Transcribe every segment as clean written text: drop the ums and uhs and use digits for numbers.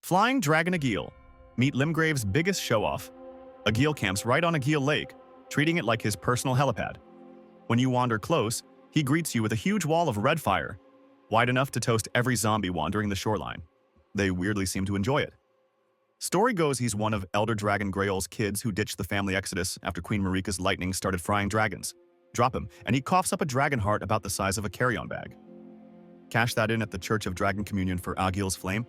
Flying Dragon Agheel. Meet Limgrave's biggest show-off. Agheel camps right on Agheel Lake, treating it like his personal helipad. When you wander close, he greets you with a huge wall of red fire, wide enough to toast every zombie wandering the shoreline. They weirdly seem to enjoy it. Story goes he's one of Elder Dragon Greyoll's kids who ditched the family exodus after Queen Marika's lightning started frying dragons. Drop him, and he coughs up a dragon heart about the size of a carry-on bag. Cash that in at the Church of Dragon Communion for Agheel's flame.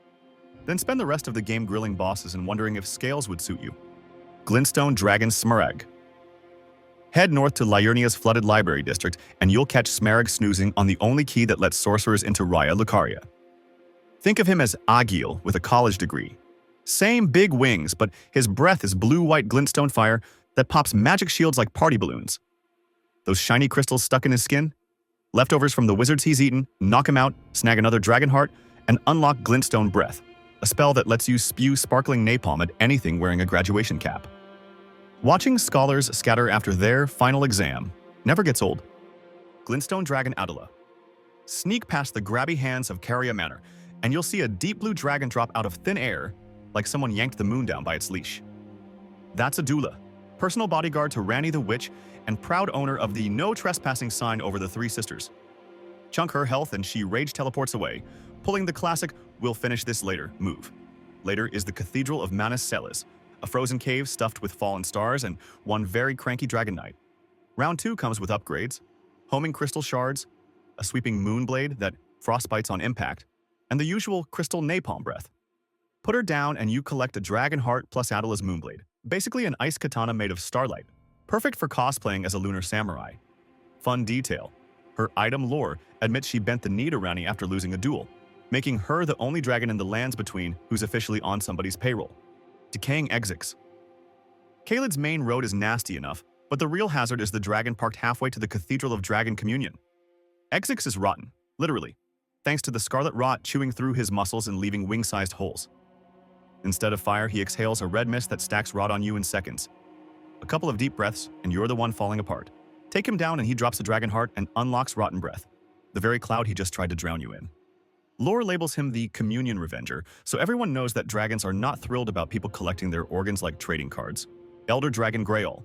Then spend the rest of the game grilling bosses and wondering if scales would suit you. Glintstone Dragon Smarag. Head north to Liurnia's flooded library district, and you'll catch Smarag snoozing on the only key that lets sorcerers into Raya Lucaria. Think of him as Agheel with a college degree. Same big wings, but his breath is blue-white glintstone fire that pops magic shields like party balloons. Those shiny crystals stuck in his skin? Leftovers from the wizards he's eaten, knock him out, snag another dragon heart, and unlock Glintstone Breath, a spell that lets you spew sparkling napalm at anything wearing a graduation cap. Watching scholars scatter after their final exam never gets old. Glintstone Dragon Adula. Sneak past the grabby hands of Caria Manor, and you'll see a deep blue dragon drop out of thin air like someone yanked the moon down by its leash. That's Adula, personal bodyguard to Ranni the Witch and proud owner of the no trespassing sign over the Three Sisters. Chunk her health and she rage teleports away, pulling the classic "we'll finish this later" move. Later is the Cathedral of Manus Celis, a frozen cave stuffed with fallen stars and one very cranky dragon knight. Round 2 comes with upgrades, homing crystal shards, a sweeping moonblade that frostbites on impact, and the usual crystal napalm breath. Put her down and you collect a dragon heart plus Adula's moonblade, basically an ice katana made of starlight, perfect for cosplaying as a lunar samurai. Fun detail, her item lore admits she bent the knee to Ranni after losing a duel, making her the only dragon in the lands between who's officially on somebody's payroll. Decaying Ekzykes. Caelid's main road is nasty enough, but the real hazard is the dragon parked halfway to the Cathedral of Dragon Communion. Ekzykes is rotten, literally, thanks to the scarlet rot chewing through his muscles and leaving wing-sized holes. Instead of fire, he exhales a red mist that stacks rot on you in seconds. A couple of deep breaths, and you're the one falling apart. Take him down and he drops a dragon heart and unlocks Rotten Breath, the very cloud he just tried to drown you in. Lore labels him the Communion Revenger, so everyone knows that dragons are not thrilled about people collecting their organs like trading cards. Elder Dragon Greyoll.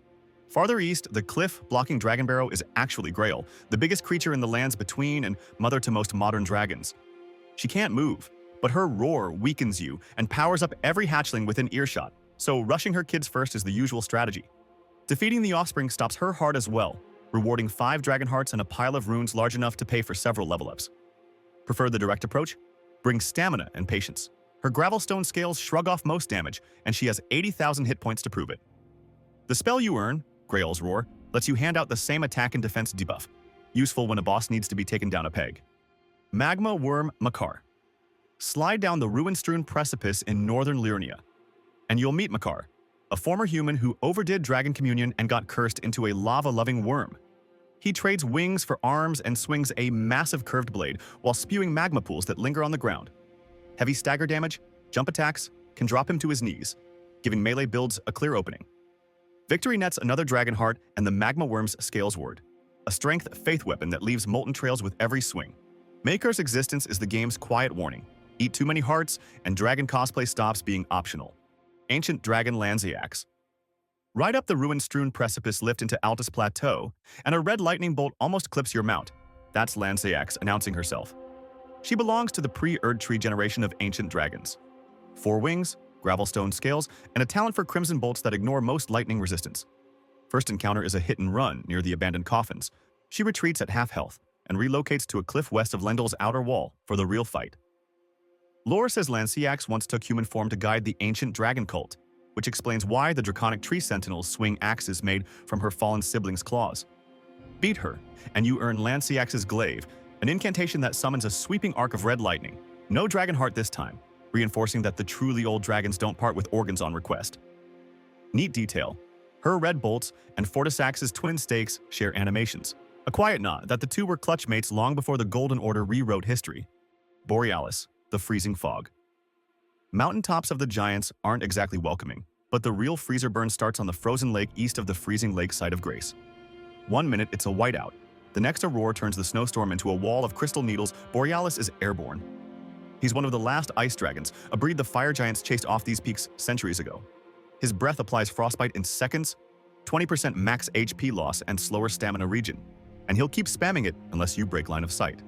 Farther east, the cliff-blocking dragon barrow is actually Greyll, the biggest creature in the lands between and mother to most modern dragons. She can't move, but her roar weakens you and powers up every hatchling within earshot, so rushing her kids first is the usual strategy. Defeating the offspring stops her heart as well, rewarding 5 dragon hearts and a pile of runes large enough to pay for several level-ups. Prefer the direct approach? Bring stamina and patience. Her gravelstone scales shrug off most damage, and she has 80,000 hit points to prove it. The spell you earn, Greyoll's Roar, lets you hand out the same attack and defense debuff, useful when a boss needs to be taken down a peg. Magma Wyrm Makar. Slide down the ruin-strewn precipice in northern Liurnia, and you'll meet Makar, a former human who overdid Dragon Communion and got cursed into a lava-loving worm. He trades wings for arms and swings a massive curved blade while spewing magma pools that linger on the ground. Heavy stagger damage, jump attacks, can drop him to his knees, giving melee builds a clear opening. Victory nets another dragon heart and the Magma Wyrm's Scales Ward, a strength faith weapon that leaves molten trails with every swing. Makar's existence is the game's quiet warning. Eat too many hearts, and dragon cosplay stops being optional. Ancient Dragon Lansseax. Ride up the ruin-strewn precipice lift into Altus Plateau, and a red lightning bolt almost clips your mount. That's Lansseax announcing herself. She belongs to the pre-Erdtree generation of ancient dragons. 4 wings, gravelstone scales, and a talent for crimson bolts that ignore most lightning resistance. First encounter is a hit and run near the abandoned coffins. She retreats at half health and relocates to a cliff west of Lendal's outer wall for the real fight. Lore says Lansseax once took human form to guide the ancient dragon cult, which explains why the draconic tree sentinels swing axes made from her fallen siblings' claws. Beat her, and you earn Lansseax's Glaive, an incantation that summons a sweeping arc of red lightning. No dragon heart this time, reinforcing that the truly old dragons don't part with organs on request. Neat detail, her red bolts and Fortissax's twin stakes share animations. A quiet nod that the two were clutch mates long before the Golden Order rewrote history. Borealis, the freezing fog. Mountaintops of the Giants aren't exactly welcoming, but the real freezer burn starts on the frozen lake east of the freezing lake site of Grace. 1 minute it's a whiteout, the next a roar turns the snowstorm into a wall of crystal needles. Borealis is airborne. He's one of the last ice dragons, a breed the fire giants chased off these peaks centuries ago. His breath applies frostbite in seconds, 20% max HP loss, and slower stamina regen, and he'll keep spamming it unless you break line of sight.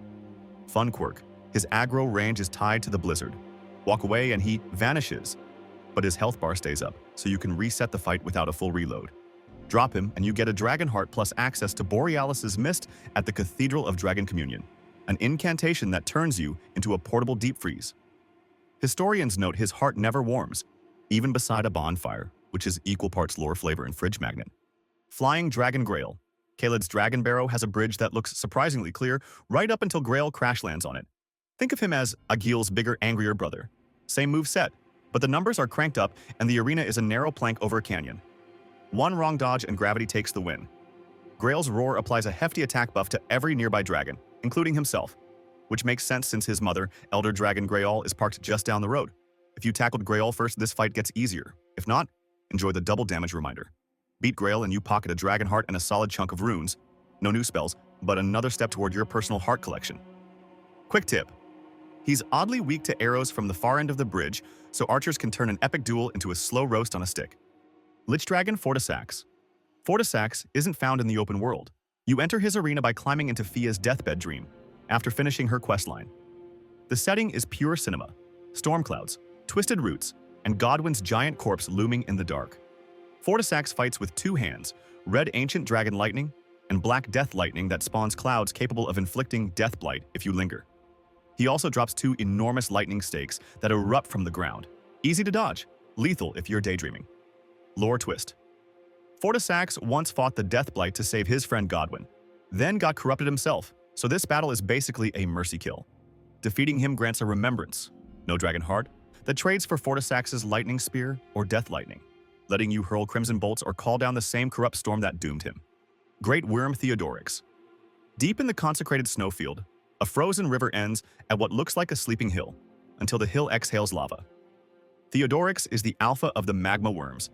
Fun quirk, his aggro range is tied to the blizzard. Walk away and he vanishes, but his health bar stays up, so you can reset the fight without a full reload. Drop him and you get a Dragon Heart plus access to Borealis' Mist at the Cathedral of Dragon Communion, an incantation that turns you into a portable deep freeze. Historians note his heart never warms, even beside a bonfire, which is equal parts lore flavor and fridge magnet. Flying Dragon Greyll. Caelid's Dragon Barrow has a bridge that looks surprisingly clear right up until Greyll crash lands on it. Think of him as Agheel's bigger, angrier brother. Same move set, but the numbers are cranked up and the arena is a narrow plank over a canyon. One wrong dodge and gravity takes the win. Greyll's roar applies a hefty attack buff to every nearby dragon, including himself, which makes sense since his mother, Elder Dragon Greyoll, is parked just down the road. If you tackled Greyoll first, this fight gets easier. If not, enjoy the double damage reminder. Beat Greyll and you pocket a Dragon Heart and a solid chunk of runes. No new spells, but another step toward your personal heart collection. Quick tip. He's oddly weak to arrows from the far end of the bridge, so archers can turn an epic duel into a slow roast on a stick. Lichdragon Fortissax. Fortissax isn't found in the open world. You enter his arena by climbing into Fia's deathbed dream, after finishing her questline. The setting is pure cinema. Storm clouds, twisted roots, and Godwyn's giant corpse looming in the dark. Fortissax fights with two hands, red ancient dragon lightning and black death lightning that spawns clouds capable of inflicting death blight if you linger. He also drops two enormous lightning stakes that erupt from the ground. Easy to dodge, lethal if you're daydreaming. Lore twist. Fortissax once fought the death blight to save his friend Godwyn, then got corrupted himself, so this battle is basically a mercy kill. Defeating him grants a remembrance, no Dragon Heart, that trades for Fortissax's lightning spear or death lightning, letting you hurl crimson bolts or call down the same corrupt storm that doomed him. Great Wyrm Theodorix. Deep in the consecrated snowfield, a frozen river ends at what looks like a sleeping hill, until the hill exhales lava. Theodorix is the alpha of the Magma worms,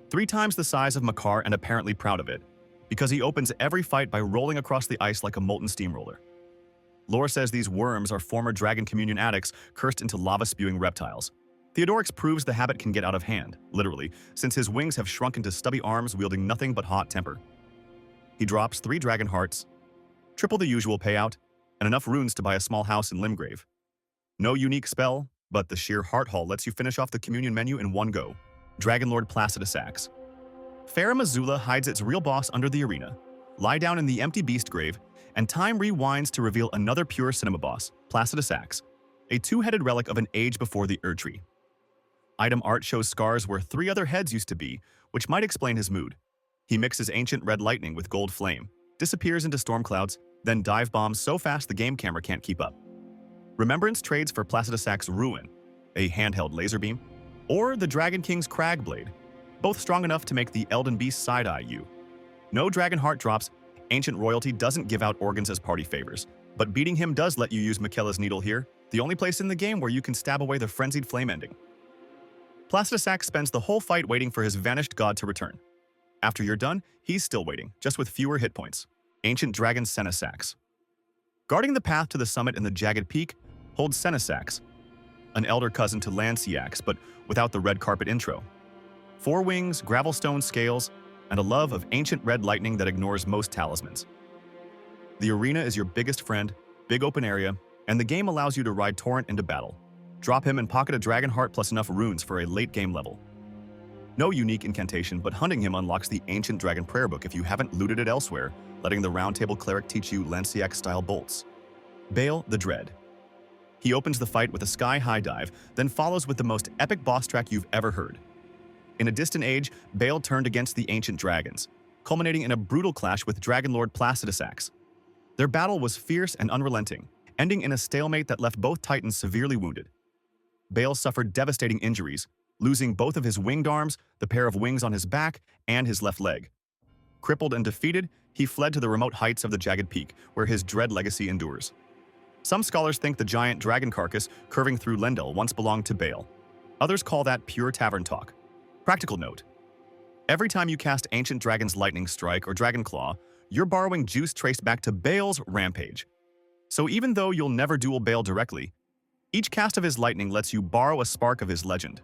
3 times the size of Makar and apparently proud of it, because he opens every fight by rolling across the ice like a molten steamroller. Lore says these worms are former Dragon Communion addicts cursed into lava-spewing reptiles. Theodorix proves the habit can get out of hand, literally, since his wings have shrunk into stubby arms wielding nothing but hot temper. He drops 3 Dragon Hearts, triple the usual payout, and enough runes to buy a small house in Limgrave. No unique spell, but the sheer heart haul lets you finish off the Communion menu in one go. Dragonlord Placidusax. Farum Azula hides its real boss under the arena, lie down in the empty beast grave, and time rewinds to reveal another pure cinema boss, Placidusax, a 2-headed relic of an age before the Erdtree. Item art shows scars where 3 other heads used to be, which might explain his mood. He mixes ancient red lightning with gold flame, disappears into storm clouds, then dive bombs so fast the game camera can't keep up. Remembrance trades for Placidusax Ruin, a handheld laser beam, or the Dragon King's Crag Blade, both strong enough to make the Elden Beast side-eye you. No Dragon Heart drops. Ancient royalty doesn't give out organs as party favors, but beating him does let you use Miquella's Needle here, the only place in the game where you can stab away the frenzied flame ending. Placidusax spends the whole fight waiting for his vanished god to return. After you're done, he's still waiting, just with fewer hit points. Ancient Dragon Senessax. Guarding the path to the summit in the jagged peak holds Senessax, an elder cousin to Lansseax, but without the red carpet intro. 4 wings, gravelstone scales, and a love of ancient red lightning that ignores most talismans. The arena is your biggest friend, big open area, and the game allows you to ride Torrent into battle. Drop him and pocket a Dragon Heart plus enough runes for a late game level. No unique incantation, but hunting him unlocks the Ancient Dragon Prayer Book if you haven't looted it elsewhere, letting the Round Table Cleric teach you Lansseax-style bolts. Bayle the Dread. He opens the fight with a sky-high dive, then follows with the most epic boss track you've ever heard. In a distant age, Bayle turned against the ancient dragons, culminating in a brutal clash with Dragonlord Placidusax. Their battle was fierce and unrelenting, ending in a stalemate that left both titans severely wounded. Bayle suffered devastating injuries, losing both of his winged arms, the pair of wings on his back, and his left leg. Crippled and defeated, he fled to the remote heights of the jagged peak, where his dread legacy endures. Some scholars think the giant dragon carcass curving through Lendel once belonged to Bayle. Others call that pure tavern talk. Practical note. Every time you cast Ancient Dragon's Lightning Strike or Dragon Claw, you're borrowing juice traced back to Bayle's Rampage. So even though you'll never duel Bayle directly, Each cast of his lightning lets you borrow a spark of his legend.